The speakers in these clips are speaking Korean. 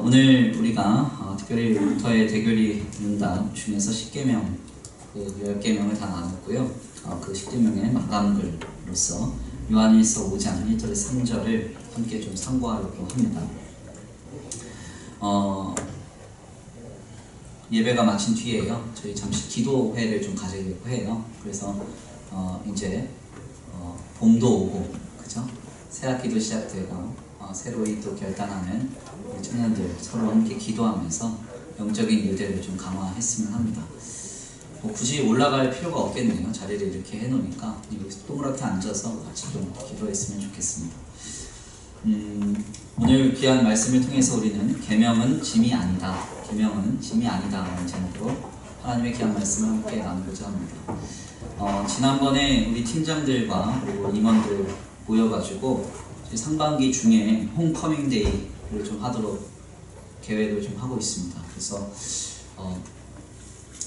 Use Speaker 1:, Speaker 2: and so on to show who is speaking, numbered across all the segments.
Speaker 1: 오늘 우리가 특별히 루터의 대교리 문답 중에서 10계명, 그 10계명을 다 나눴고요. 그 10계명의 마감글로서 요한일서 5장 1절에 3절을 함께 좀 참고하려고 합니다. 예배가 마친 뒤에요. 저희 잠시 기도회를 좀 가지려고 해요. 그래서 이제 봄도 오고, 그죠? 새 학기도 시작되고 새로이 또 결단하는 청년들 서로 함께 기도하면서 영적인 유대를 좀 강화했으면 합니다. 굳이 올라갈 필요가 없겠네요. 자리를 이렇게 해놓으니까 여기서 동그랗게 앉아서 같이 좀 기도했으면 좋겠습니다. 오늘 귀한 말씀을 통해서 우리는 계명은 짐이 아니다, 계명은 짐이 아니다 라는 제목으로 하나님의 귀한 말씀을 함께 나누고자 합니다. 지난번에 우리 팀장들과 그리고 임원들 모여가지고 상반기 중에 홈커밍 데이를 좀 하도록 계획을 좀 하고 있습니다. 그래서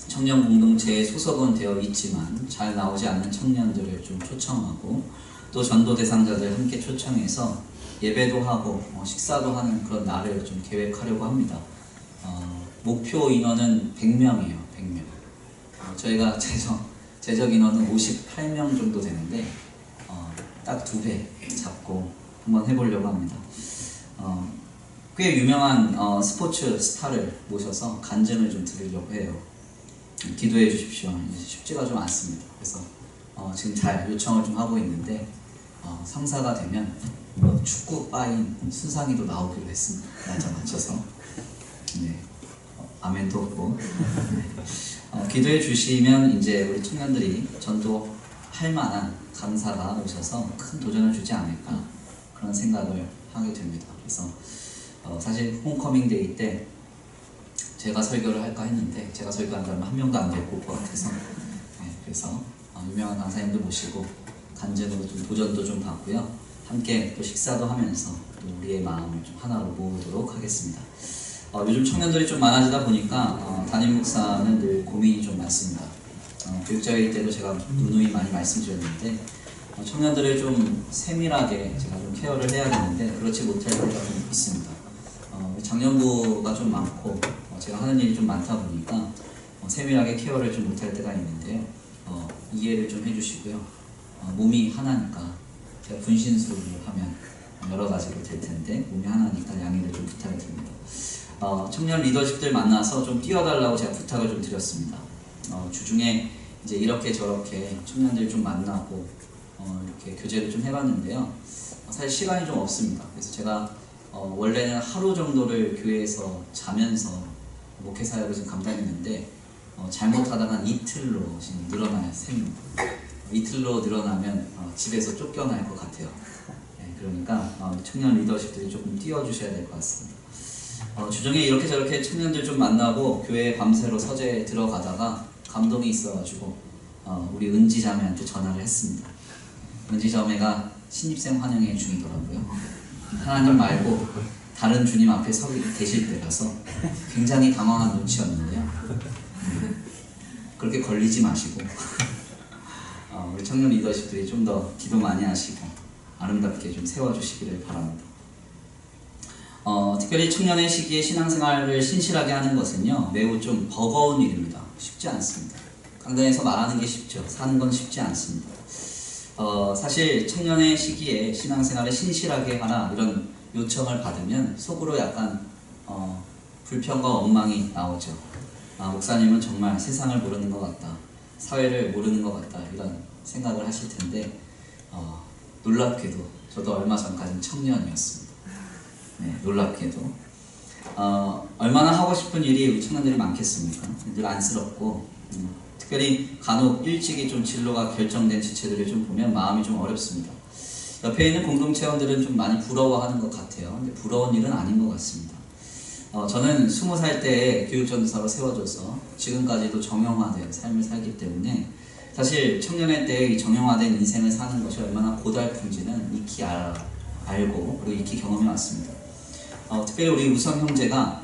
Speaker 1: 청년 공동체에 소속은 되어 있지만 잘 나오지 않는 청년들을 좀 초청하고 또 전도 대상자들 함께 초청해서 예배도 하고 식사도 하는 그런 날을 좀 계획하려고 합니다. 목표 인원은 100명이에요. 100명. 저희가 제적 인원은 58명 정도 되는데 딱 2배 잡고 한번 해보려고 합니다. 꽤 유명한 스포츠 스타를 모셔서 간증을 좀 드리려고 해요. 기도해 주십시오. 쉽지가 좀 않습니다. 그래서 지금 잘 요청을 좀 하고 있는데 성사가 되면 축구 빠인 순상이도 나오기로 했습니다. 날짜 맞춰서. 네. 아멘도 없고. 기도해 주시면 이제 우리 청년들이 전도할 만한 강사가 오셔서 큰 도전을 주지 않을까 그런 생각을 하게 됩니다. 그래서 사실 홈커밍 데이 때 제가 설교를 할까 했는데 제가 설교한다면 한 명도 안 될 것 같아서 그래서 유명한 강사님도 모시고 간증으로 좀 도전도 좀 받고요. 함께 또 식사도 하면서 또 우리의 마음을 좀 하나로 모으도록 하겠습니다. 요즘 청년들이 좀 많아지다 보니까 담임 목사는 늘 고민이 좀 많습니다. 교육자일 때도 제가 누누이 많이 말씀드렸는데 청년들을 좀 세밀하게 제가 좀 케어를 해야 되는데 그렇지 못할 때가 좀 있습니다. 장년부가 좀 많고 제가 하는 일이 좀 많다 보니까 세밀하게 케어를 좀 못할 때가 있는데요. 이해를 좀 해주시고요. 몸이 하나니까 제가 분신술을 하면 여러 가지로 될 텐데 몸이 하나니까 양해를 좀 부탁을 드립니다. 청년 리더십들 만나서 좀 뛰어달라고 제가 부탁을 좀 드렸습니다. 주중에 이제 이렇게 저렇게 청년들 좀 만나고 이렇게 교제를 좀 해봤는데요. 사실 시간이 좀 없습니다. 그래서 제가 원래는 하루 정도를 교회에서 자면서 목회 사역을 지금 감당했는데 잘못하다가 이틀로 지금 늘어날 셈입니다. 이틀로 늘어나면 집에서 쫓겨날 것 같아요. 네, 그러니까 청년 리더십들이 조금 뛰어주셔야 될 것 같습니다. 주중에 이렇게 저렇게 청년들 좀 만나고 교회 밤새로 서재에 들어가다가 감동이 있어가지고 우리 은지자매한테 전화를 했습니다. 은지자매가 신입생 환영회 중이더라고요. 하나님 말고 다른 주님 앞에 서 계실 때라서 굉장히 당황한 눈치였는데요. 그렇게 걸리지 마시고 우리 청년 리더십들이 좀 더 기도 많이 하시고 아름답게 좀 세워주시기를 바랍니다. 특별히 청년의 시기에 신앙생활을 신실하게 하는 것은요 매우 좀 버거운 일입니다. 쉽지 않습니다. 강단에서 말하는 게 쉽죠. 사는 건 쉽지 않습니다. 사실 청년의 시기에 신앙생활을 신실하게 하라 이런 요청을 받으면 속으로 약간 불평과 원망이 나오죠. 목사님은 정말 세상을 모르는 것 같다, 사회를 모르는 것 같다 이런 생각을 하실 텐데 놀랍게도 저도 얼마 전까지는 청년이었습니다. 네, 놀랍게도 얼마나 하고 싶은 일이 우리 청년들이 많겠습니까? 늘 안쓰럽고 특별히 간혹 일찍이 좀 진로가 결정된 지체들을 좀 보면 마음이 좀 어렵습니다. 옆에 있는 공동체원들은 좀 많이 부러워하는 것 같아요. 근데 부러운 일은 아닌 것 같습니다. 저는 20살 때에 교육전도사로 세워져서 지금까지도 정형화된 삶을 살기 때문에 사실 청년의 때에 이 정형화된 인생을 사는 것이 얼마나 고달픈지는 익히 알고 그리고 익히 경험해 왔습니다. 특별히 우리 우성 형제가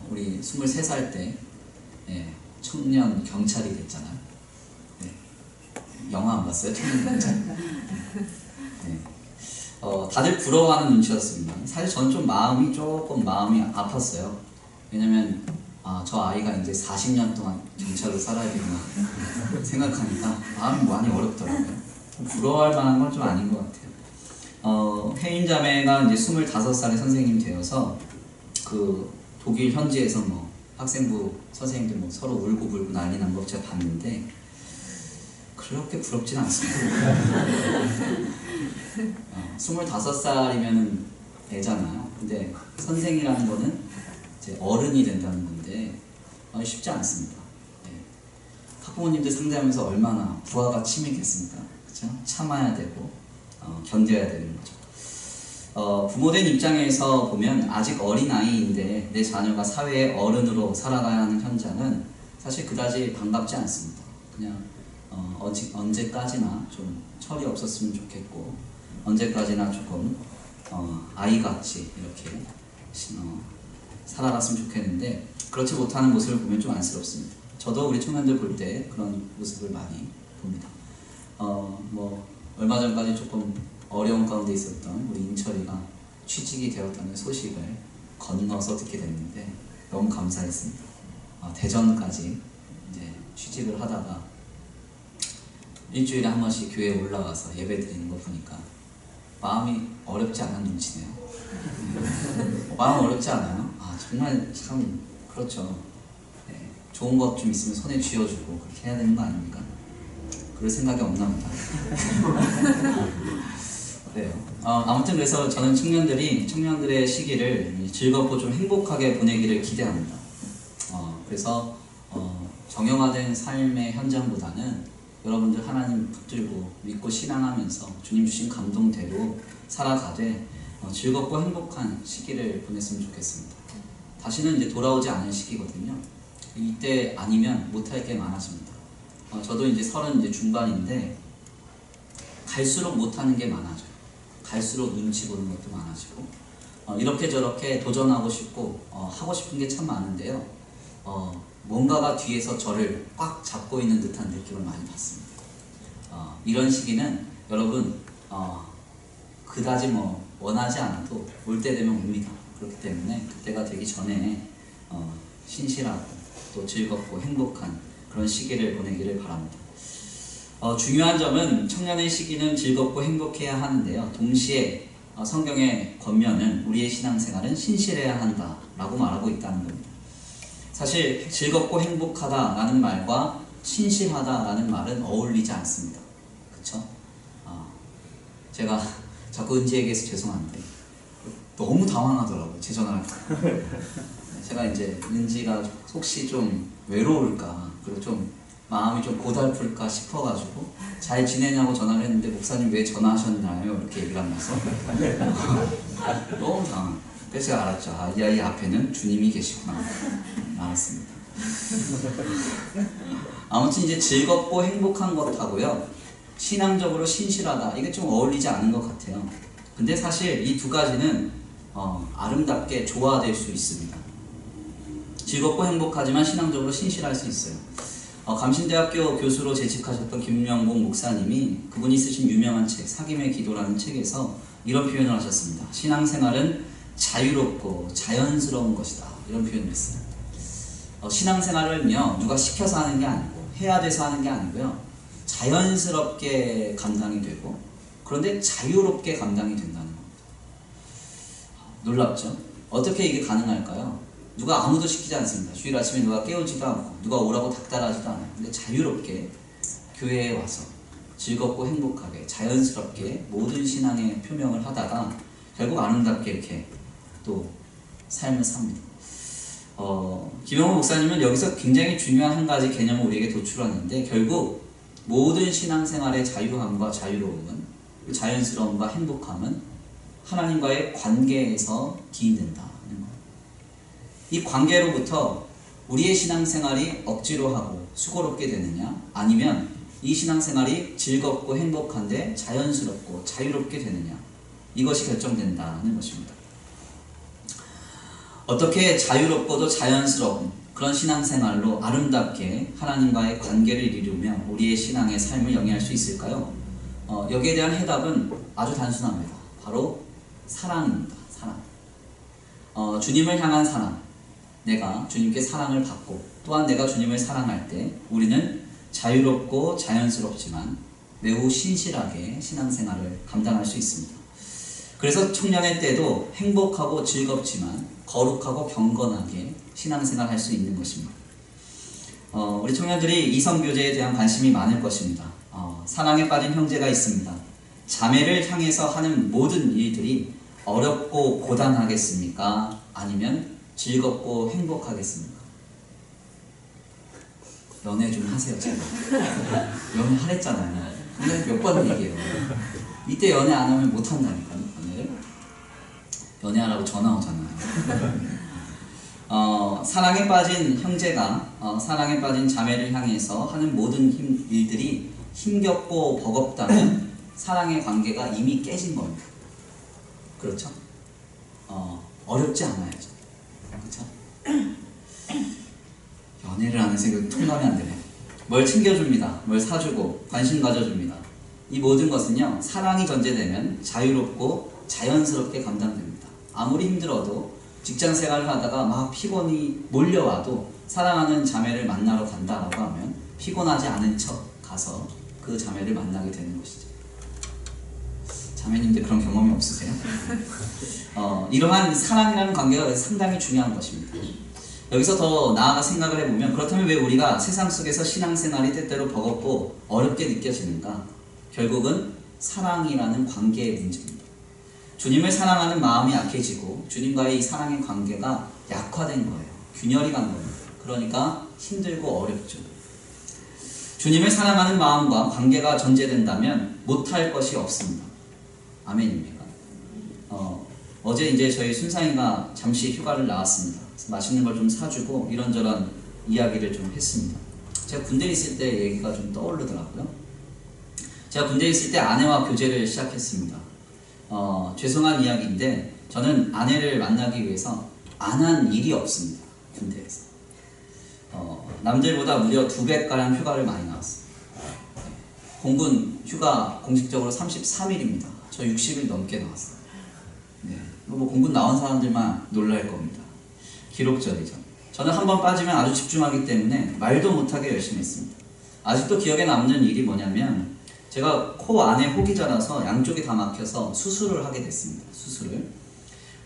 Speaker 1: 우리 23살 때 청년 경찰이 됐잖아요. 네. 영화 안 봤어요? 청년 경찰? 네. 다들 부러워하는 눈치였습니다. 사실 저는 좀 마음이 아팠어요. 왜냐면 저 아이가 이제 40년 동안 경찰로 살아야 되구나 생각하니까 마음이 많이 어렵더라고요. 부러워할 만한 건 좀 아닌 것 같아요. 혜인 자매가 이제 25살에 선생님이 되어서 그 독일 현지에서 뭐 학생부 선생님들 뭐 서로 울고 불고 난리 난 거 제가 봤는데 그렇게 부럽진 않습니다. 25살이면은 애잖아요. 근데 선생이라는 거는 이제 어른이 된다는 건데 쉽지 않습니다. 네. 학부모님들 상대하면서 얼마나 부하가 치밀겠습니까? 그렇죠? 참아야 되고 견뎌야 되는 거죠. 부모된 입장에서 보면 아직 어린 아이인데 내 자녀가 사회의 어른으로 살아가야 하는 현장은 사실 그다지 반갑지 않습니다. 그냥 언제까지나 좀 철이 없었으면 좋겠고 언제까지나 조금 아이같이 이렇게 살아갔으면 좋겠는데 그렇지 못하는 모습을 보면 좀 안쓰럽습니다. 저도 우리 청년들 볼 때 그런 모습을 많이 봅니다. 뭐 얼마 전까지 조금 어려운 가운데 있었던 우리 인철이가 취직이 되었다는 소식을 건너서 듣게 됐는데 너무 감사했습니다. 대전까지 이제 취직을 하다가 일주일에 한 번씩 교회에 올라가서 예배 드리는 거 보니까 마음이 어렵지 않은 눈치네요. 마음 어렵지 않아요? 정말 참 그렇죠. 네, 좋은 것 좀 있으면 손에 쥐어주고 그렇게 해야 되는 거 아닙니까? 그럴 생각이 없나 보다. 그래요. 아무튼 그래서 저는 청년들의 시기를 즐겁고 좀 행복하게 보내기를 기대합니다. 그래서 정형화된 삶의 현장보다는 여러분들 하나님 붙들고 믿고 신앙하면서 주님 주신 감동대로 살아가되 즐겁고 행복한 시기를 보냈으면 좋겠습니다. 다시는 이제 돌아오지 않을 시기거든요. 이때 아니면 못할 게 많아집니다. 저도 이제 30 중반인데 갈수록 못하는 게 많아져요. 갈수록 눈치 보는 것도 많아지고 이렇게 저렇게 도전하고 싶고 하고 싶은 게 참 많은데요. 뭔가가 뒤에서 저를 꽉 잡고 있는 듯한 느낌을 많이 받습니다. 이런 시기는 여러분 그다지 뭐 원하지 않아도 올 때 되면 옵니다. 그렇기 때문에 그때가 되기 전에 신실하고 또 즐겁고 행복한 그런 시기를 보내기를 바랍니다. 중요한 점은 청년의 시기는 즐겁고 행복해야 하는데요. 동시에 성경의 권면은 우리의 신앙생활은 신실해야 한다라고 말하고 있다는 겁니다. 사실 즐겁고 행복하다라는 말과 신실하다라는 말은 어울리지 않습니다. 그쵸? 제가 자꾸 은지에게서 죄송한데 너무 당황하더라고요. 제 전화를 제가 이제 은지가 혹시 좀 외로울까 그리고 좀 마음이 좀 고달플까 싶어가지고 잘 지내냐고 전화를 했는데 목사님 왜 전화하셨나요? 이렇게 얘기를 하면서 너무 당황. 그래서 제가 알았죠. 이 아이 앞에는 주님이 계시구나. 알았습니다. 아무튼 이제 즐겁고 행복한 것하고요 신앙적으로 신실하다 이게 좀 어울리지 않은 것 같아요. 근데 사실 이 두 가지는 아름답게 조화될 수 있습니다. 즐겁고 행복하지만 신앙적으로 신실할 수 있어요. 감신대학교 교수로 재직하셨던 김명복 목사님이 그분이 쓰신 유명한 책 사김의 기도라는 책에서 이런 표현을 하셨습니다. 신앙생활은 자유롭고 자연스러운 것이다 이런 표현을 했어요. 신앙생활은요 누가 시켜서 하는 게 아니고 해야 돼서 하는 게 아니고요 자연스럽게 감당이 되고 그런데 자유롭게 감당이 된다는 겁니다. 놀랍죠? 어떻게 이게 가능할까요? 누가 아무도 시키지 않습니다. 주일 아침에 누가 깨우지도 않고 누가 오라고 닥달하지도 않아요. 근데 자유롭게 교회에 와서 즐겁고 행복하게 자연스럽게 모든 신앙의 표명을 하다가 결국 아름답게 이렇게 또 삶을 삽니다. 김영호 목사님은 여기서 굉장히 중요한 한 가지 개념을 우리에게 도출하는데 결국 모든 신앙생활의 자유함과 자유로움은 자연스러움과 행복함은 하나님과의 관계에서 기인된다는 거예요. 이 관계로부터 우리의 신앙생활이 억지로 하고 수고롭게 되느냐 아니면 이 신앙생활이 즐겁고 행복한데 자연스럽고 자유롭게 되느냐 이것이 결정된다는 것입니다. 어떻게 자유롭고도 자연스러운 그런 신앙생활로 아름답게 하나님과의 관계를 이루며 우리의 신앙의 삶을 영위할 수 있을까요? 여기에 대한 해답은 아주 단순합니다. 바로 사랑입니다. 사랑. 주님을 향한 사랑. 내가 주님께 사랑을 받고 또한 내가 주님을 사랑할 때 우리는 자유롭고 자연스럽지만 매우 신실하게 신앙생활을 감당할 수 있습니다. 그래서 청년의 때도 행복하고 즐겁지만 거룩하고 경건하게 신앙생활 할 수 있는 것입니다. 우리 청년들이 이성교제에 대한 관심이 많을 것입니다. 사랑에 빠진 형제가 있습니다. 자매를 향해서 하는 모든 일들이 어렵고 고단하겠습니까? 아니면 즐겁고 행복하겠습니까? 연애 좀 하세요, 제가. 연애 하랬잖아요. 근데 몇 번 얘기해요. 이때 연애 안 하면 못 한다니까요, 연애를. 연애하라고 전화 오잖아요. 사랑에 빠진 형제가 사랑에 빠진 자매를 향해서 하는 모든 일들이 힘겹고 버겁다면 사랑의 관계가 이미 깨진 겁니다. 그렇죠? 어렵지 않아야죠. 그렇죠? 연애를 하는 생각이 통감이 안 되네. 뭘 챙겨줍니다. 뭘 사주고 관심 가져줍니다. 이 모든 것은요, 사랑이 전제되면 자유롭고 자연스럽게 감당됩니다. 아무리 힘들어도 직장 생활을 하다가 막 피곤이 몰려와도 사랑하는 자매를 만나러 간다라고 하면 피곤하지 않은 척 가서 그 자매를 만나게 되는 것이죠. 자매님들 그런 경험이 없으세요? 이러한 사랑이라는 관계가 상당히 중요한 것입니다. 여기서 더 나아가 생각을 해보면 그렇다면 왜 우리가 세상 속에서 신앙생활이 때때로 버겁고 어렵게 느껴지는가? 결국은 사랑이라는 관계의 문제입니다. 주님을 사랑하는 마음이 약해지고 주님과의 이 사랑의 관계가 약화된 거예요. 균열이 간 거예요. 그러니까 힘들고 어렵죠. 주님을 사랑하는 마음과 관계가 전제된다면 못할 것이 없습니다. 아멘입니까? 어제 이제 저희 순상이가 잠시 휴가를 나왔습니다. 그래서 맛있는 걸 좀 사주고 이런저런 이야기를 좀 했습니다. 제가 군대에 있을 때 얘기가 좀 떠오르더라고요. 제가 군대에 있을 때 아내와 교제를 시작했습니다. 죄송한 이야기인데 저는 아내를 만나기 위해서 안 한 일이 없습니다. 군대에서. 남들보다 무려 2배가량 휴가를 많이 나왔어요. 공군 휴가 공식적으로 33일입니다. 저 60일 넘게 나왔어요. 네. 뭐 공군 나온 사람들만 놀랄 겁니다. 기록적이죠. 저는 한번 빠지면 아주 집중하기 때문에 말도 못하게 열심히 했습니다. 아직도 기억에 남는 일이 뭐냐면 제가 코 안에 혹이 자라서 양쪽이 다 막혀서 수술을 하게 됐습니다. 수술을.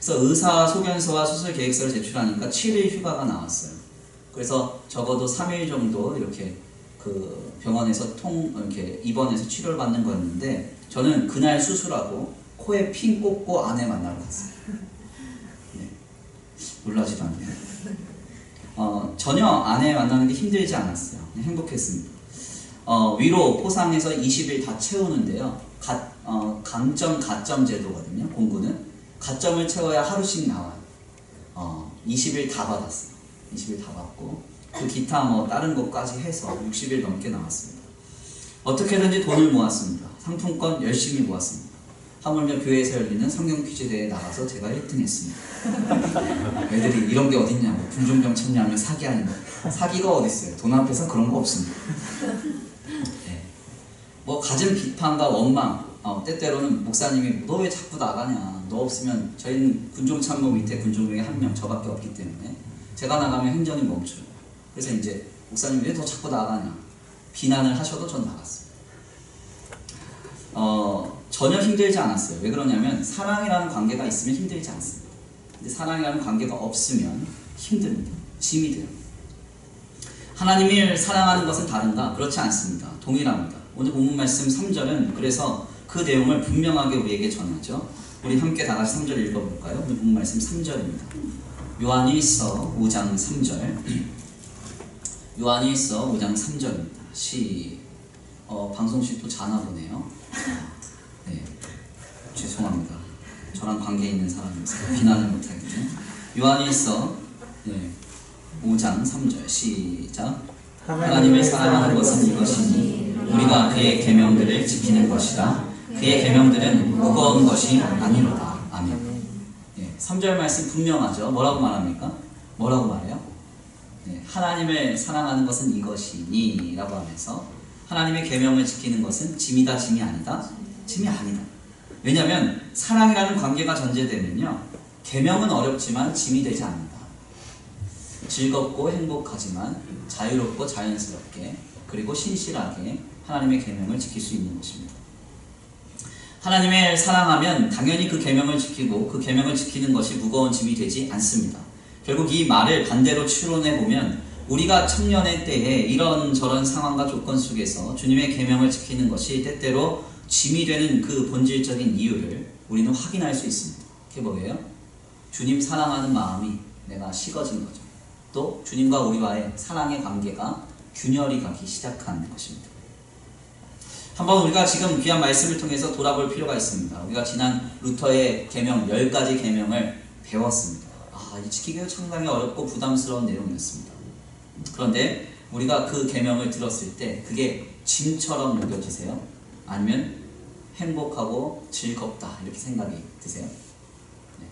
Speaker 1: 그래서 의사 소견서와 수술 계획서를 제출하니까 7일 휴가가 나왔어요. 그래서 적어도 3일 정도 이렇게 그 병원에서 이렇게 입원해서 치료를 받는 거였는데 저는 그날 수술하고 코에 핀 꽂고 아내 만나러 갔어요. 네. 놀라지도 않네요. 전혀 아내 만나는 게 힘들지 않았어요. 행복했습니다. 위로 포상해서 20일 다 채우는데요. 강점 가점 제도거든요. 공군은 가점을 채워야 하루씩 나와요. 20일 다 받았어요. 20일 다 받고 그 기타 뭐 다른 것까지 해서 60일 넘게 나왔습니다. 어떻게든지 돈을 모았습니다. 상품권 열심히 모았습니다. 하물며 교회에서 열리는 성경 퀴즈 대회에 나가서 제가 1등 했습니다. 애들이 이런 게 어딨냐고 군종병 찾냐면 사기 아닌가. 사기가 어딨어요. 돈 앞에서 그런 거 없습니다. 네. 뭐 갖은 비판과 원망, 때때로는 목사님이 너 왜 자꾸 나가냐, 너 없으면 저희는 군종참모 밑에 군종병이 1명 저밖에 없기 때문에 제가 나가면 행정이 멈춰요. 그래서 이제 목사님이 왜 너 자꾸 나가냐 비난을 하셔도 전 나갔어요. 전혀 힘들지 않았어요. 왜 그러냐면 사랑이라는 관계가 있으면 힘들지 않습니다. 근데 사랑이라는 관계가 없으면 힘듭니다. 짐이 돼요. 하나님을 사랑하는 것은 다른가? 그렇지 않습니다. 동일합니다. 오늘 본문 말씀 3절은 그래서 그 내용을 분명하게 우리에게 전하죠. 우리 함께 다 같이 3절 읽어볼까요? 오늘 본문 말씀 3절입니다. 요한일서 5장 3절. 요한일서 5장 3절입니다. 방송실 또 자나 보네요. 네, 죄송합니다. 저랑 관계 있는 사람이어서 비난을 못하겠네요. 요한일서 5장 3절 시작. 하나님을 사랑하는 것은 이것이니 우리가 그의 계명들을 지키는 것이다. 그의 계명들은 무거운 것이 아니로다. 아멘. 3절 말씀 분명하죠. 뭐라고 말합니까? 뭐라고 말해요? 하나님을 사랑하는 것은 이것이니 라고 하면서 하나님의 계명을 지키는 것은 짐이다, 짐이 아니다? 짐이 아니다. 왜냐하면 사랑이라는 관계가 전제되면요, 계명은 어렵지만 짐이 되지 않는다. 즐겁고 행복하지만 자유롭고 자연스럽게 그리고 신실하게 하나님의 계명을 지킬 수 있는 것입니다. 하나님을 사랑하면 당연히 그 계명을 지키고 그 계명을 지키는 것이 무거운 짐이 되지 않습니다. 결국 이 말을 반대로 추론해 보면 우리가 청년의 때에 이런저런 상황과 조건 속에서 주님의 계명을 지키는 것이 때때로 짐이 되는 그 본질적인 이유를 우리는 확인할 수 있습니다. 그게 뭐예요? 주님 사랑하는 마음이 내가 식어진 거죠. 또 주님과 우리와의 사랑의 관계가 균열이 가기 시작하는 것입니다. 한번 우리가 지금 귀한 말씀을 통해서 돌아볼 필요가 있습니다. 우리가 지난 루터의 계명 10가지 계명을 배웠습니다. 이 지키기가 상당히 어렵고 부담스러운 내용이었습니다. 그런데 우리가 그 계명을 들었을 때 그게 짐처럼 느껴지세요? 아니면 행복하고 즐겁다 이렇게 생각이 드세요? 네.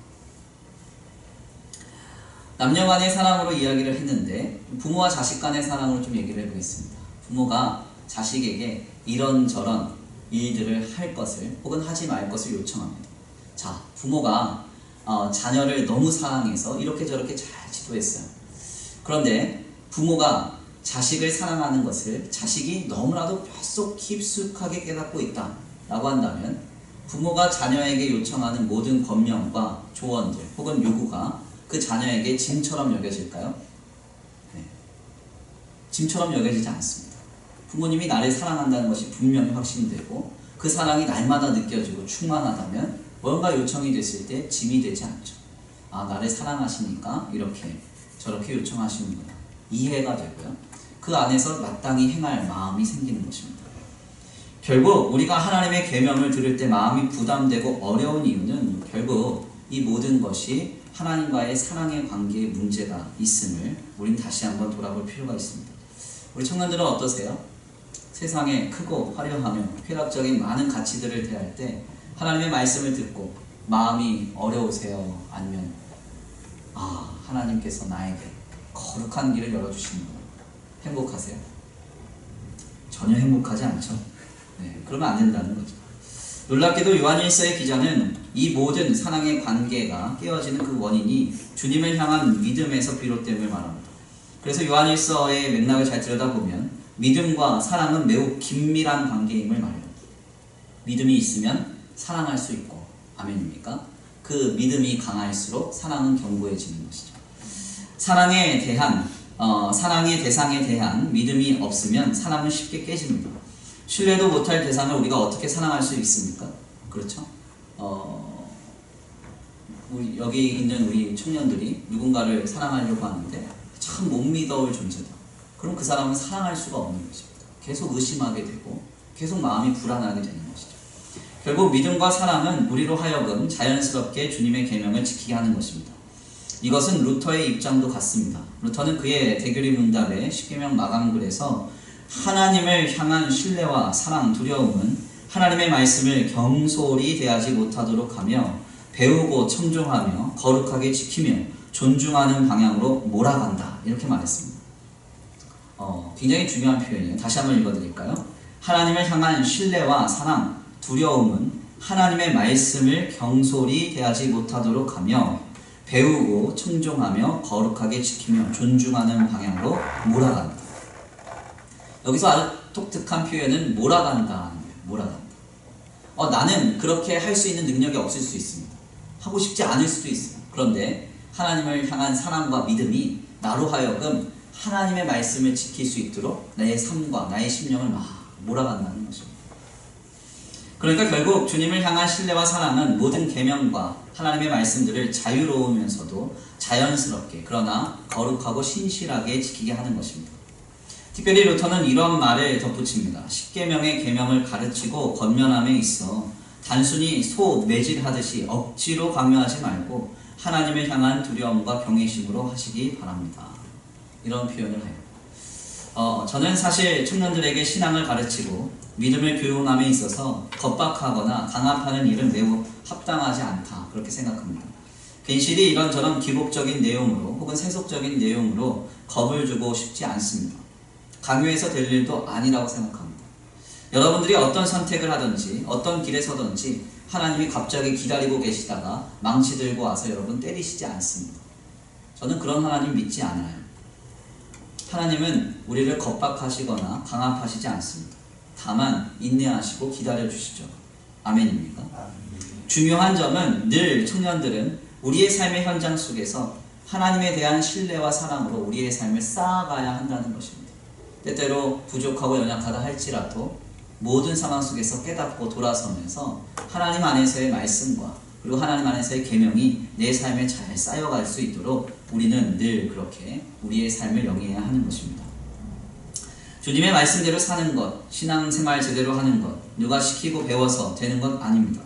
Speaker 1: 남녀 간의 사랑으로 이야기를 했는데 부모와 자식 간의 사랑으로 좀 얘기를 해보겠습니다. 부모가 자식에게 이런저런 일들을 할 것을 혹은 하지 말 것을 요청합니다. 자, 부모가 자녀를 너무 사랑해서 이렇게 저렇게 잘 지도했어요. 그런데 부모가 자식을 사랑하는 것을 자식이 너무나도 뼛속 깊숙하게 깨닫고 있다 라고 한다면 부모가 자녀에게 요청하는 모든 권명과 조언들 혹은 요구가 그 자녀에게 짐처럼 여겨질까요? 네. 짐처럼 여겨지지 않습니다. 부모님이 나를 사랑한다는 것이 분명히 확신되고 그 사랑이 날마다 느껴지고 충만하다면 뭔가 요청이 됐을 때 짐이 되지 않죠. 나를 사랑하시니까 이렇게 저렇게 요청하시는구나. 이해가 되고요. 그 안에서 마땅히 행할 마음이 생기는 것입니다. 결국 우리가 하나님의 계명을 들을 때 마음이 부담되고 어려운 이유는 결국 이 모든 것이 하나님과의 사랑의 관계에 문제가 있음을 우린 다시 한번 돌아볼 필요가 있습니다. 우리 청년들은 어떠세요? 세상에 크고 화려하며 쾌락적인 많은 가치들을 대할 때 하나님의 말씀을 듣고 마음이 어려우세요? 아니면 하나님께서 나에게 거룩한 길을 열어주시는구나. 행복하세요? 전혀 행복하지 않죠. 네, 그러면 안 된다는 거죠. 놀랍게도 요한일서의 기자는 이 모든 사랑의 관계가 깨어지는 그 원인이 주님을 향한 믿음에서 비롯됨을 말합니다. 그래서 요한일서의 맥락을 잘 들여다보면 믿음과 사랑은 매우 긴밀한 관계임을 말해요. 믿음이 있으면 사랑할 수 있고, 아멘입니까? 그 믿음이 강할수록 사랑은 견고해지는 것이죠. 사랑의 대상에 대한 믿음이 없으면 사랑은 쉽게 깨집니다. 신뢰도 못할 대상을 우리가 어떻게 사랑할 수 있습니까? 그렇죠? 여기 있는 우리 청년들이 누군가를 사랑하려고 하는데 참 못 믿어올 존재다. 그럼 그 사람은 사랑할 수가 없는 것입니다. 계속 의심하게 되고 계속 마음이 불안하게 되는 것이죠. 결국 믿음과 사랑은 우리로 하여금 자연스럽게 주님의 계명을 지키게 하는 것입니다. 이것은 루터의 입장도 같습니다. 루터는 그의 대교리 문답의 십계명 마감글에서 하나님을 향한 신뢰와 사랑, 두려움은 하나님의 말씀을 경솔히 대하지 못하도록 하며 배우고 청종하며 거룩하게 지키며 존중하는 방향으로 몰아간다. 이렇게 말했습니다. 굉장히 중요한 표현이에요. 다시 한번 읽어드릴까요? 하나님을 향한 신뢰와 사랑, 두려움은 하나님의 말씀을 경솔히 대하지 못하도록 하며 배우고 청종하며 거룩하게 지키며 존중하는 방향으로 몰아간다. 여기서 아주 독특한 표현은 몰아간다. 몰아간다. 나는 그렇게 할 수 있는 능력이 없을 수 있습니다. 하고 싶지 않을 수도 있어요. 그런데 하나님을 향한 사랑과 믿음이 나로 하여금 하나님의 말씀을 지킬 수 있도록 나의 삶과 나의 심령을 막 몰아간다는 것입니다. 그러니까 결국 주님을 향한 신뢰와 사랑은 모든 계명과 하나님의 말씀들을 자유로우면서도 자연스럽게 그러나 거룩하고 신실하게 지키게 하는 것입니다. 특별히 루터는 이런 말을 덧붙입니다. 십계명의 계명을 가르치고 권면함에 있어 단순히 소 매질하듯이 억지로 강요하지 말고 하나님을 향한 두려움과 경외심으로 하시기 바랍니다. 이런 표현을 해요. 저는 사실 청년들에게 신앙을 가르치고 믿음을 교육함에 있어서 겁박하거나 강압하는 일은 매우 합당하지 않다. 그렇게 생각합니다. 괜시리 이런저런 기복적인 내용으로 혹은 세속적인 내용으로 겁을 주고 싶지 않습니다. 강요해서 될 일도 아니라고 생각합니다. 여러분들이 어떤 선택을 하든지 어떤 길에 서든지 하나님이 갑자기 기다리고 계시다가 망치 들고 와서 여러분 때리시지 않습니다. 저는 그런 하나님 믿지 않아요. 하나님은 우리를 겁박하시거나 강압하시지 않습니다. 다만 인내하시고 기다려주시죠. 아멘입니까? 중요한 점은 늘 청년들은 우리의 삶의 현장 속에서 하나님에 대한 신뢰와 사랑으로 우리의 삶을 쌓아가야 한다는 것입니다. 때때로 부족하고 연약하다 할지라도 모든 상황 속에서 깨닫고 돌아서면서 하나님 안에서의 말씀과 그리고 하나님 안에서의 계명이 내 삶에 잘 쌓여갈 수 있도록 우리는 늘 그렇게 우리의 삶을 영위해야 하는 것입니다. 주님의 말씀대로 사는 것, 신앙생활 제대로 하는 것, 누가 시키고 배워서 되는 것 아닙니다.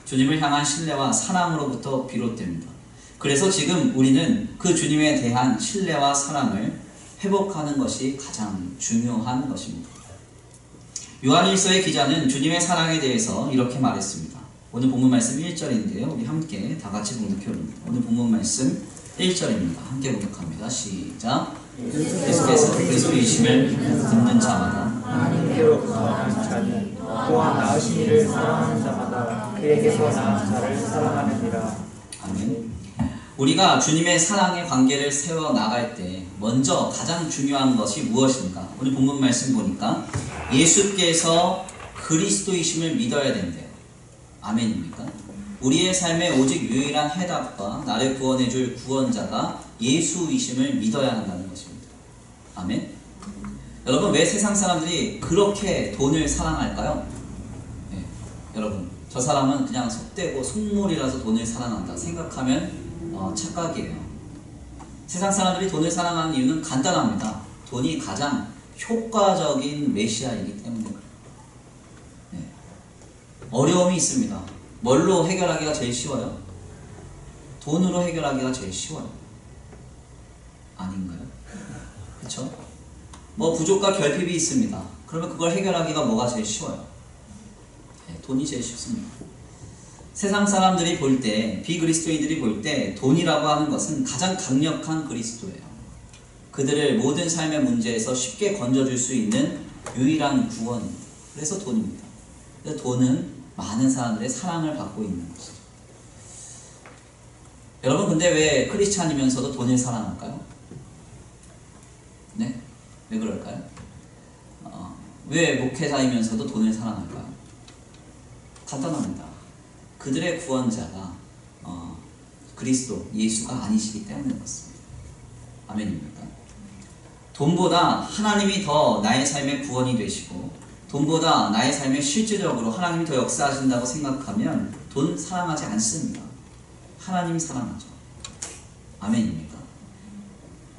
Speaker 1: 주님을 향한 신뢰와 사랑으로부터 비롯됩니다. 그래서 지금 우리는 그 주님에 대한 신뢰와 사랑을 회복하는 것이 가장 중요한 것입니다. 요한일서의 기자는 주님의 사랑에 대해서 이렇게 말했습니다. 오늘 본문 말씀 1절인데요. 우리 함께 다 같이 봉독해 봅니다. 오늘 본문 말씀 1절입니다. 함께 봉독합니다. 시작. 예수께서 그리스도이심을 듣는 자마다
Speaker 2: 하나님께로부터 나신 자니 또한 나으신 이를 사랑하는 자마다 그에게서 나은 자를 사랑하느니라.
Speaker 1: 아멘. 우리가 주님의 사랑의 관계를 세워 나갈 때 먼저 가장 중요한 것이 무엇인가? 오늘 본문 말씀 보니까 예수께서 그리스도이심을 믿어야 된대요. 아멘입니까? 우리의 삶의 오직 유일한 해답과 나를 구원해줄 구원자가 예수이심을 믿어야 한다는 것입니다. 아멘. 여러분, 왜 세상 사람들이 그렇게 돈을 사랑할까요? 네, 여러분, 저 사람은 그냥 속되고 속물이라서 돈을 사랑한다 생각하면 착각이에요. 세상 사람들이 돈을 사랑하는 이유는 간단합니다. 돈이 가장 효과적인 메시아이기 때문에 그래요. 네. 어려움이 있습니다. 뭘로 해결하기가 제일 쉬워요? 돈으로 해결하기가 제일 쉬워요. 아닌가요? 그렇죠? 뭐 부족과 결핍이 있습니다. 그러면 그걸 해결하기가 뭐가 제일 쉬워요? 네, 돈이 제일 쉽습니다. 세상 사람들이 볼 때, 비그리스도인들이 볼 때 돈이라고 하는 것은 가장 강력한 그리스도예요. 그들을 모든 삶의 문제에서 쉽게 건져줄 수 있는 유일한 구원입니다. 그래서 돈입니다. 그래서 돈은 많은 사람들의 사랑을 받고 있는 것이죠. 여러분, 근데 왜 크리스찬이면서도 돈을 사랑할까요? 네? 왜 그럴까요? 왜 목회자이면서도 돈을 사랑할까요? 간단합니다. 그들의 구원자가 그리스도, 예수가 아니시기 때문에 그렇습니다. 아멘입니까? 돈보다 하나님이 더 나의 삶의 구원이 되시고 돈보다 나의 삶에 실질적으로 하나님이 더 역사하신다고 생각하면 돈 사랑하지 않습니다. 하나님 사랑하죠. 아멘입니까?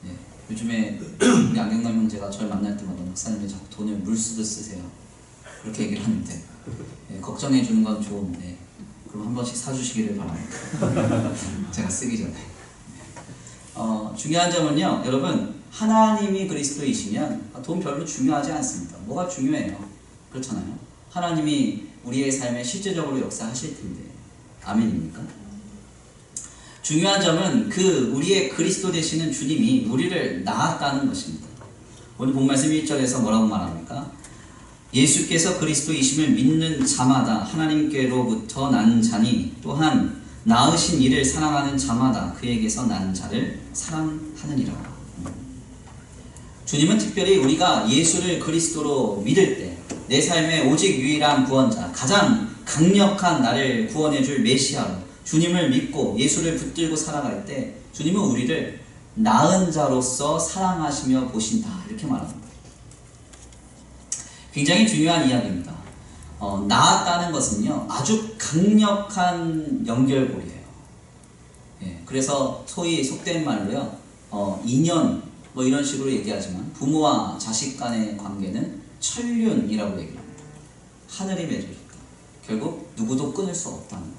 Speaker 1: 네, 요즘에 우리 안경남 형제가 저를 만날 때마다 목사님이 자꾸 돈을 물쓰듯 쓰세요. 그렇게 얘기를 하는데 네, 걱정해 주는 건 좋은데 그럼 한 번씩 사주시기를 바랍니다. 제가 쓰기 전에. 중요한 점은요, 여러분, 하나님이 그리스도이시면 돈 별로 중요하지 않습니다. 뭐가 중요해요? 그렇잖아요. 하나님이 우리의 삶에 실제적으로 역사하실 텐데. 아멘입니까? 중요한 점은 그 우리의 그리스도 되시는 주님이 우리를 낳았다는 것입니다. 오늘 본 말씀 1절에서 뭐라고 말합니까? 예수께서 그리스도이심을 믿는 자마다 하나님께로부터 난 자니 또한 낳으신 이를 사랑하는 자마다 그에게서 난 자를 사랑하느니라. 주님은 특별히 우리가 예수를 그리스도로 믿을 때 내 삶의 오직 유일한 구원자, 가장 강력한 나를 구원해줄 메시아로 주님을 믿고 예수를 붙들고 살아갈 때 주님은 우리를 낳은 자로서 사랑하시며 보신다, 이렇게 말합니다. 굉장히 중요한 이야기입니다. 낳았다는 것은요, 아주 강력한 연결고리예요. 예, 그래서 소위 속된 말로요, 인연 뭐 이런 식으로 얘기하지만 부모와 자식 간의 관계는 천륜이라고 얘기합니다. 하늘이 맺어줬다. 결국 누구도 끊을 수 없다는 거.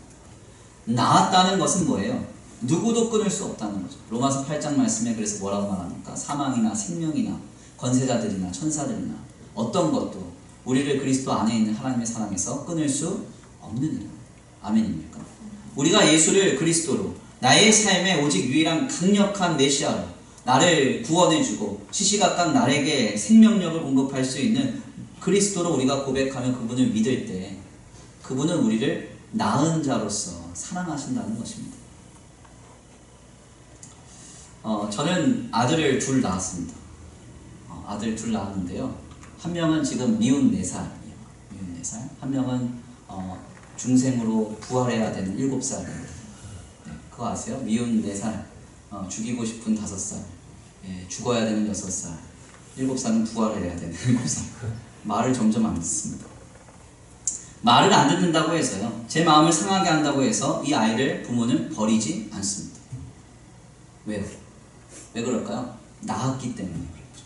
Speaker 1: 낳았다는 것은 뭐예요? 누구도 끊을 수 없다는 거죠. 로마서 8장 말씀에 그래서 뭐라고 말합니까? 사망이나 생명이나 권세자들이나 천사들이나 어떤 것도 우리를 그리스도 안에 있는 하나님의 사랑에서 끊을 수 없느니라. 아멘입니까? 우리가 예수를 그리스도로 나의 삶의 오직 유일한 강력한 메시아로 나를 구원해주고 시시각각 나에게 생명력을 공급할 수 있는 그리스도로 우리가 고백하며 그분을 믿을 때 그분은 우리를 낳은 자로서 사랑하신다는 것입니다. 저는 아들을 둘 낳았습니다. 아들 둘 낳았는데요. 한 명은 지금 미운 4살이에요. 미운 4살. 한 명은 중생으로 부활해야 되는 7살입니다. 네, 그거 아세요? 미운 4살, 죽이고 싶은 5살, 죽어야 되는 6살, 7살은 부활해야 되는 7살. 말을 점점 안 듣습니다. 말을 안 듣는다고 해서요, 제 마음을 상하게 한다고 해서 이 아이를 부모는 버리지 않습니다. 왜요? 왜 그럴까요? 낳았기 때문에 그렇죠.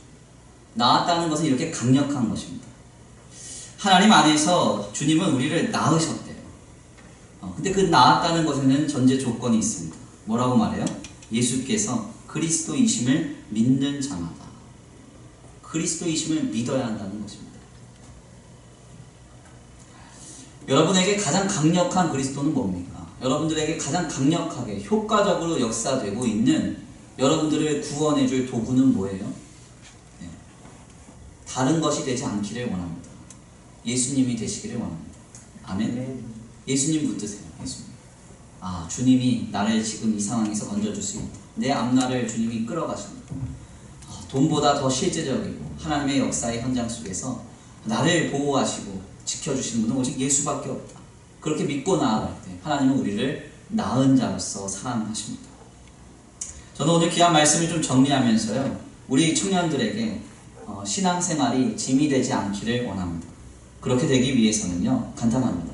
Speaker 1: 낳았다는 것은 이렇게 강력한 것입니다. 하나님 안에서 주님은 우리를 낳으셨대요. 근데 그 낳았다는 것에는 전제 조건이 있습니다. 뭐라고 말해요? 예수께서 그리스도이심을 믿는 자마다. 그리스도이심을 믿어야 한다는 것입니다. 여러분에게 가장 강력한 그리스도는 뭡니까? 여러분들에게 가장 강력하게 효과적으로 역사되고 있는 여러분들을 구원해줄 도구는 뭐예요? 네. 다른 것이 되지 않기를 원합니다. 예수님이 되시기를 원합니다. 아멘? 예수님 붙드세요. 예수님. 주님이 나를 지금 이 상황에서 건져줄 수 있다. 내 앞날을 주님이 끌어가신다. 돈보다 더 실제적이고 하나님의 역사의 현장 속에서 나를 보호하시고 지켜주시는 분은 오직 예수밖에 없다. 그렇게 믿고 나아갈 때 하나님은 우리를 낳은 자로서 사랑하십니다. 저는 오늘 귀한 말씀을 좀 정리하면서요, 우리 청년들에게 신앙생활이 짐이 되지 않기를 원합니다. 그렇게 되기 위해서는요, 간단합니다.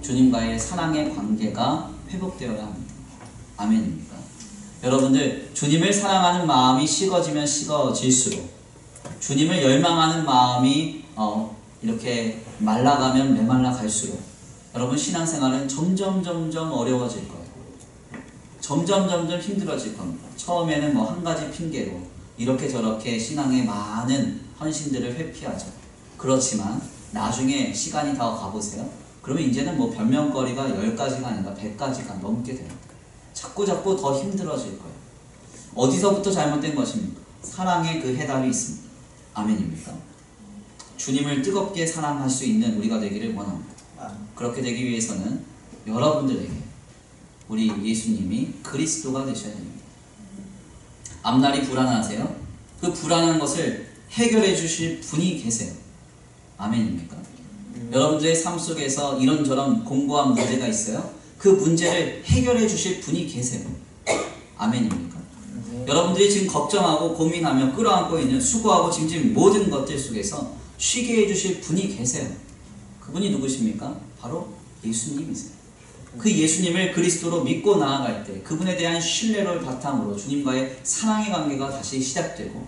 Speaker 1: 주님과의 사랑의 관계가 회복되어야 합니다. 아멘입니까? 여러분들, 주님을 사랑하는 마음이 식어지면 식어질수록, 주님을 열망하는 마음이 이렇게 말라가면 메말라 갈수록 여러분 신앙생활은 점점 어려워질 거예요. 점점 힘들어질 겁니다. 처음에는 한 가지 핑계로 이렇게 저렇게 신앙의 많은 헌신들을 회피하죠. 그렇지만 나중에 시간이 다 가보세요. 그러면 이제는 변명거리가 10가지가 아니라 100가지가 넘게 됩니다. 자꾸 더 힘들어질 거예요. 어디서부터 잘못된 것입니까? 사랑의 그 해답이 있습니다. 아멘입니까? 주님을 뜨겁게 사랑할 수 있는 우리가 되기를 원합니다. 그렇게 되기 위해서는 여러분들에게 우리 예수님이 그리스도가 되셔야 됩니다. 앞날이 불안하세요? 그 불안한 것을 해결해 주실 분이 계세요. 아멘입니까? 여러분들의 삶 속에서 이런저런 공고한 문제가 있어요? 그 문제를 해결해 주실 분이 계세요. 아멘입니까? 여러분들이 지금 걱정하고 고민하며 끌어안고 있는 수고하고 짐진 모든 것들 속에서 쉬게 해주실 분이 계세요. 그분이 누구십니까? 바로 예수님이세요. 그 예수님을 그리스도로 믿고 나아갈 때 그분에 대한 신뢰를 바탕으로 주님과의 사랑의 관계가 다시 시작되고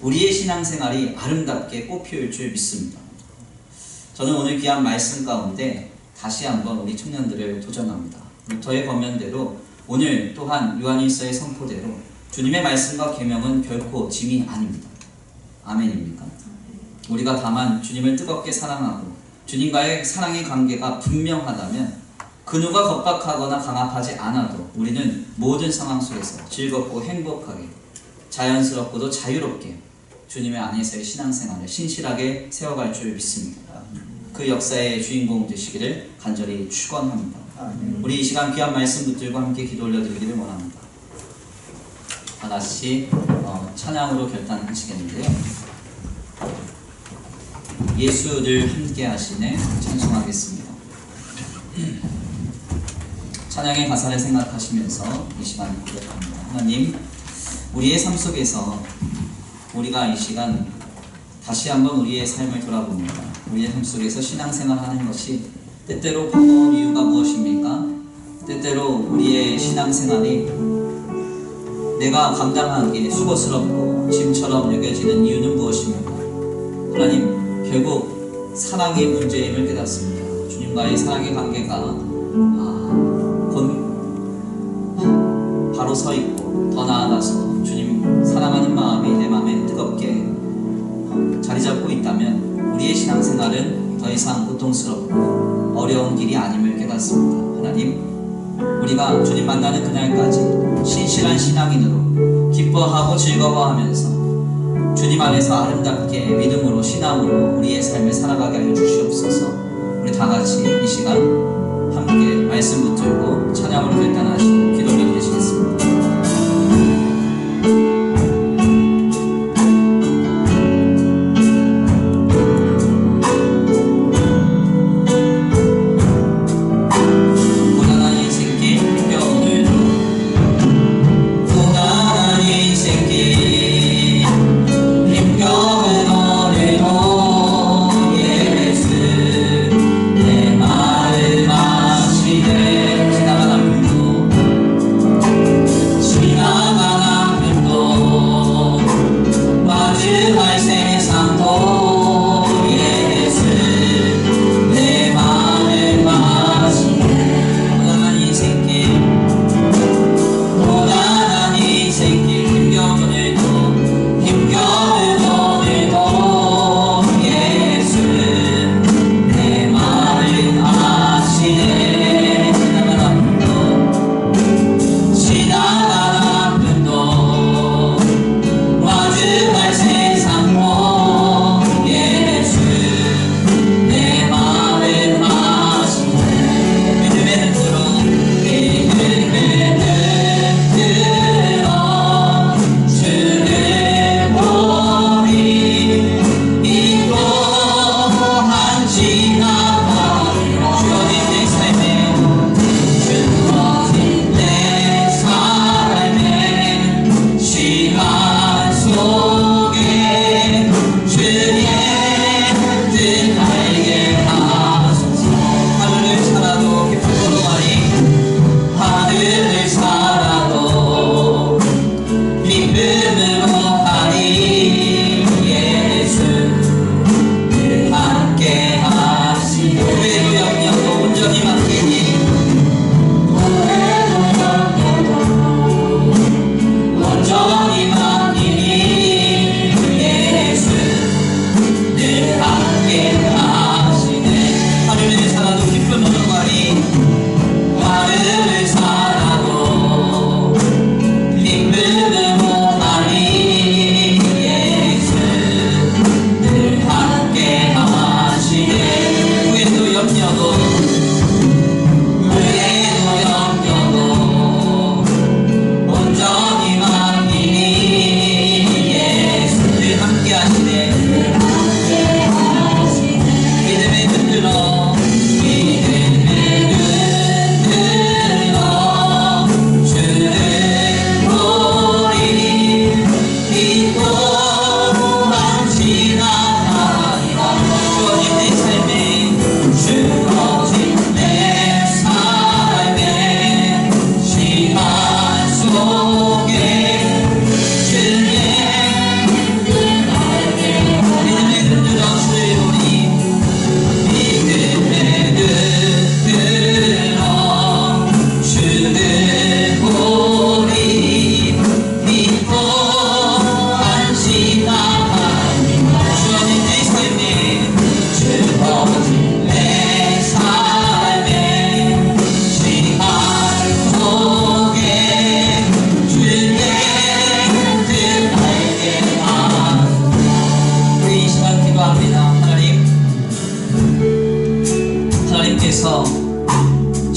Speaker 1: 우리의 신앙생활이 아름답게 꽃피울 줄 믿습니다. 저는 오늘 귀한 말씀 가운데 다시 한번 우리 청년들을 도전합니다. 루터의 권면대로 오늘 또한 요한일서의 선포대로 주님의 말씀과 계명은 결코 짐이 아닙니다. 아멘입니까? 우리가 다만 주님을 뜨겁게 사랑하고 주님과의 사랑의 관계가 분명하다면 그 누가 겁박하거나 강압하지 않아도 우리는 모든 상황 속에서 즐겁고 행복하게 자연스럽고도 자유롭게 주님의 안에서의 신앙생활을 신실하게 세워갈 줄 믿습니다. 그 역사의 주인공 되시기를 간절히 축원합니다. 우리 이 시간 귀한 말씀 붙들고 함께 기도 올려드리기를 원합니다. 하나씩 찬양으로 결단하시겠는데요. 예수 늘 함께 하시네 찬송하겠습니다. 찬양의 가사를 생각하시면서 이 시간 고백합니다. 하나님, 우리의 삶 속에서 우리가 이 시간 다시 한번 우리의 삶을 돌아봅니다. 우리의 삶 속에서 신앙생활하는 것이 때때로 버거운 이유가 무엇입니까? 때때로 우리의 신앙생활이 내가 감당하기에 수고스럽고 짐처럼 여겨지는 이유는 무엇입니까? 하나님, 결국 사랑의 문제임을 깨닫습니다. 주님과의 사랑의 관계가 바로 서 있고 더 나아가서 주님 사랑하는 마음이 내 마음에 뜨겁게 자리 잡고 있다면 우리의 신앙생활은 더 이상 고통스럽고 어려운 길이 아님을 깨닫습니다. 하나님, 우리가 주님 만나는 그날까지 신실한 신앙인으로 기뻐하고 즐거워하면서 주님 안에서 아름답게 믿음으로 신앙으로 우리의 삶을 살아가게 하여 주시옵소서. 우리 다 같이 이 시간 함께 말씀 붙들고 찬양으로 결단하시고 기도 드리시겠습니다.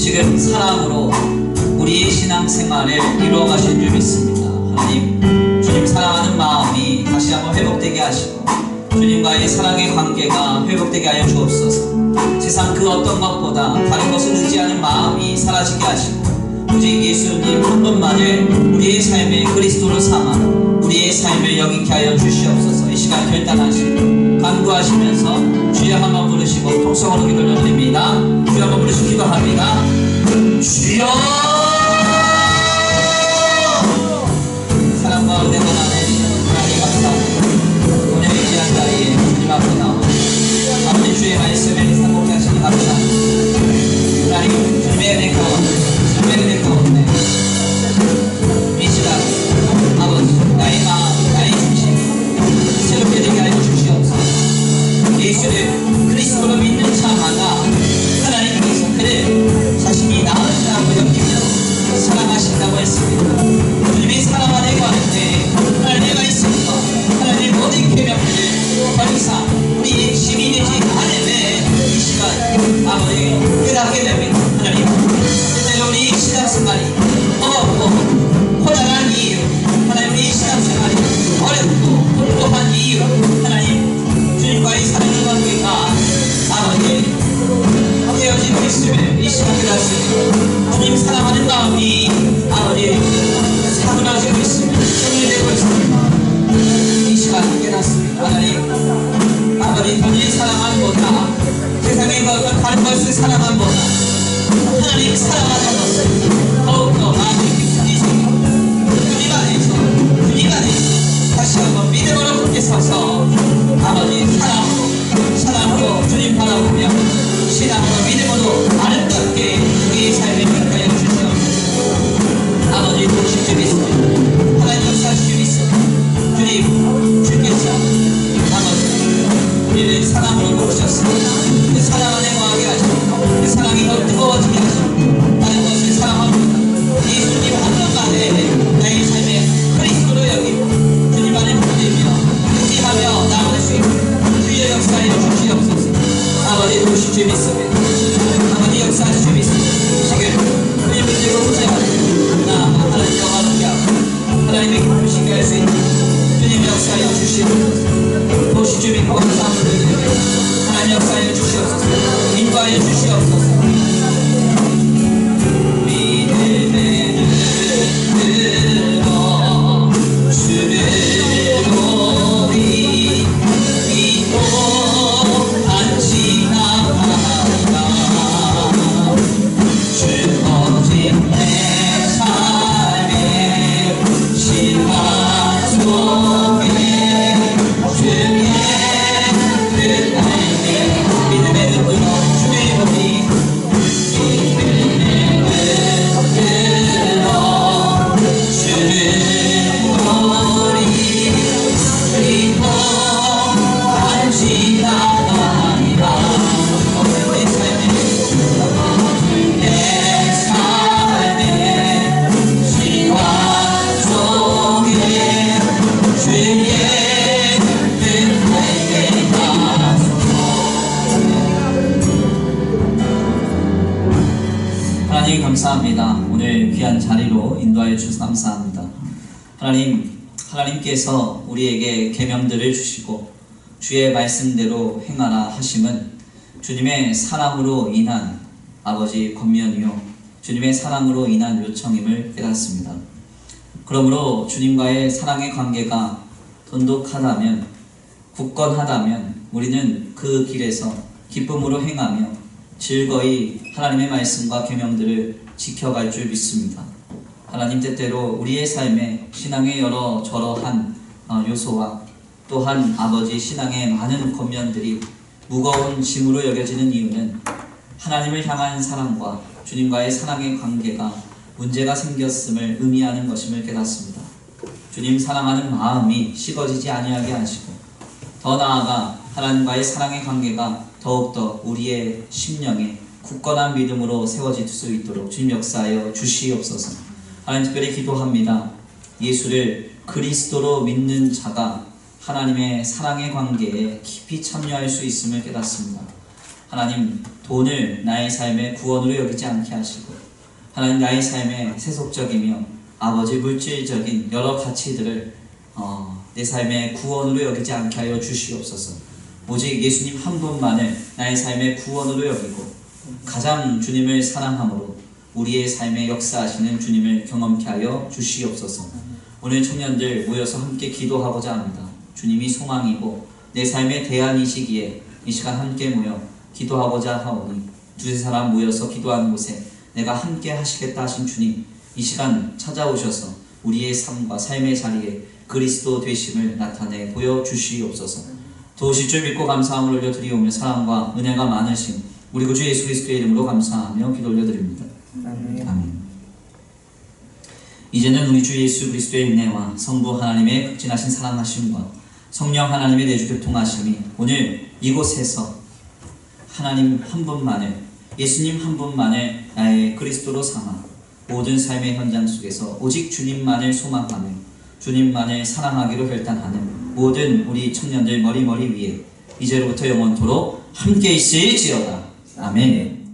Speaker 3: 지금 사랑으로 우리의 신앙생활을 이루어가신 줄 믿습니다. 하나님, 주님 사랑하는 마음이 다시 한번 회복되게 하시고 주님과의 사랑의 관계가 회복되게 하여 주옵소서. 세상 그 어떤 것보다 다른 것을 의지하는 마음이 사라지게 하시고 오직 예수님 한 분만을 우리의 삶의 그리스도로 삼아 우리의 삶을 영위케 하여 주시옵소서. 이 시간 결단하시고 간구하시면서 주여 한번 부르시고 통성으로 기도를 드립니다. 주여 한번 부르시고 기도합니다. 주여! 사랑과 은혜가 나누신 하나님 감사합니다. 오늘 이 귀한 자리에 주님 앞에 나오고 아버지 주의 말씀을 상복케 하시니 감사합니다. 하나님 주님의 은혜 가운데 이 시간 아버지 나의 마음 나의 중심 새롭게 되게 하여 주시옵소서. 예수를 그리스도로 믿는 자마다 하나님께서 그를 자신이 나은 자라고 여기며 사랑하신다고 했습니다. 주님이 사랑 안에 가는데 하나님과 있습니다. 하나님 모든 계명들을 더 이상 우리의 힘이 되지 않으면 이 시간 아버지 깨닫게 됩니다. 하나님 되어지고 있음을 이 시간 깨닫습니다. 주님 사랑하는 마음이 아버지 사그라지고 있음을 정리되고 있습니다. 이 시간 깨닫습니다. 하나님 아버지 본인의 사랑함보다 세상의 어떤 다른 것을 사랑함보다 하나님 사랑하는 것을 더욱더 많이 깊이 주님 안에서 다시 한번 믿음으로 굳게 서서 아버지 사랑으로 주님 바라보며 신앙으로 믿음으로 아름답게 우리의 삶에 가여 주시옵소서. 아버지 도우실 줄 믿습니다. 하나님 역사하실 줄 믿습니다. 주님 주께서 아버지 우리를 사랑으로 모으셨습니다. 그 사랑 안에 거하게 하시고 그 사랑이 더 뜨거워지게 하시고 다른 것을 사랑합니다. 예수님 한 번만에 나의 삶에 그리스도로 여기고 주님 안에 붙들며 의지하며 나아갈 수 있는 주의 역사에 주시옵소서. 아버지 도우실 줄 믿습니다. 아버지 역사하실 줄 믿습니다. 지금 주님 붙들고 의지하고 나아가 하나님 영화롭게 하고 하나님의 기쁨을 시게 할 수 있는 주님 역사하여 주시옵소서. 도우실 줄 믿고 감사함을 드리며 하나님 역사하여 주시옵소서. 인도하여 주시옵소서. 믿음의 눈으로 주를 보리 믿고 안심하라. 주어진 내 삶의 신화 속에 주의 뜻 알게 믿음의 눈으로 주를 보리 믿음의 눈으로 주를 보리 믿고 안심하리라. 내 삶의 신화 속에 주의 뜻 알게 하나님 감사합니다. 오늘 귀한 자리로 인도하여 주셔서 감사합니다. 하나님께서 우리에게 계명들을 주시고 주의 말씀대로 행하라 하심은 주님의 사랑으로 인한 아버지 권면이요 주님의 사랑으로 인한 요청임을 깨닫습니다. 그러므로 주님과의 사랑의 관계가 돈독하다면 굳건하다면 우리는 그 길에서 기쁨으로 행하며 즐거이 하나님의 말씀과 계명들을 지켜갈 줄 믿습니다. 하나님 때때로 우리의 삶에 신앙의 여러 저러한 요소와 또한 아버지 신앙의 많은 권면들이 무거운 짐으로 여겨지는 이유는 하나님을 향한 사랑과 주님과의 사랑의 관계가 문제가 생겼음을 의미하는 것임을 깨닫습니다. 주님 사랑하는 마음이 식어지지 아니하게 하시고 더 나아가 하나님과의 사랑의 관계가 더욱더 우리의 심령에 굳건한 믿음으로 세워질 수 있도록 주님 역사하여 주시옵소서. 하나님 특별히 기도합니다. 예수를 그리스도로 믿는 자가 하나님의 사랑의 관계에 깊이 참여할 수 있음을 깨닫습니다. 하나님 돈을 나의 삶의 구원으로 여기지 않게 하시고 하나님 나의 삶의 세속적이며 아버지 물질적인 여러 가치들을 내 삶의 구원으로 여기지 않게 하여 주시옵소서. 오직 예수님 한 분만을 나의 삶의 구원으로 여기고 가장 주님을 사랑함으로 우리의 삶에 역사하시는 주님을 경험케 하여 주시옵소서. 오늘 청년들 모여서 함께 기도하고자 합니다. 주님이 소망이고 내 삶의 대안이시기에 이 시간 함께 모여 기도하고자 하오니 두세 사람 모여서 기도하는 곳에 내가 함께 하시겠다 하신 주님 이 시간 찾아오셔서 우리의 삶과 삶의 자리에 그리스도 되심을 나타내 보여주시옵소서. 도우실 줄 믿고 감사함을 올려드리오며 사랑과 은혜가 많으신 우리 구주 예수 그리스도의 이름으로 감사하며 기도 올려드립니다. 아멘. 이제는 우리 주 예수 그리스도의 은혜와 성부 하나님의 극진하신 사랑하심과 성령 하나님의 내주 교통하심이 오늘 이곳에서 하나님 한 분만을 예수님 한 분만을 나의 그리스도로 삼아 모든 삶의 현장 속에서 오직 주님만을 소망하며 주님만을 사랑하기로 결단하는 모든 우리 청년들 머리 위에 이제로부터 영원토록 함께 있을지어다. 아멘.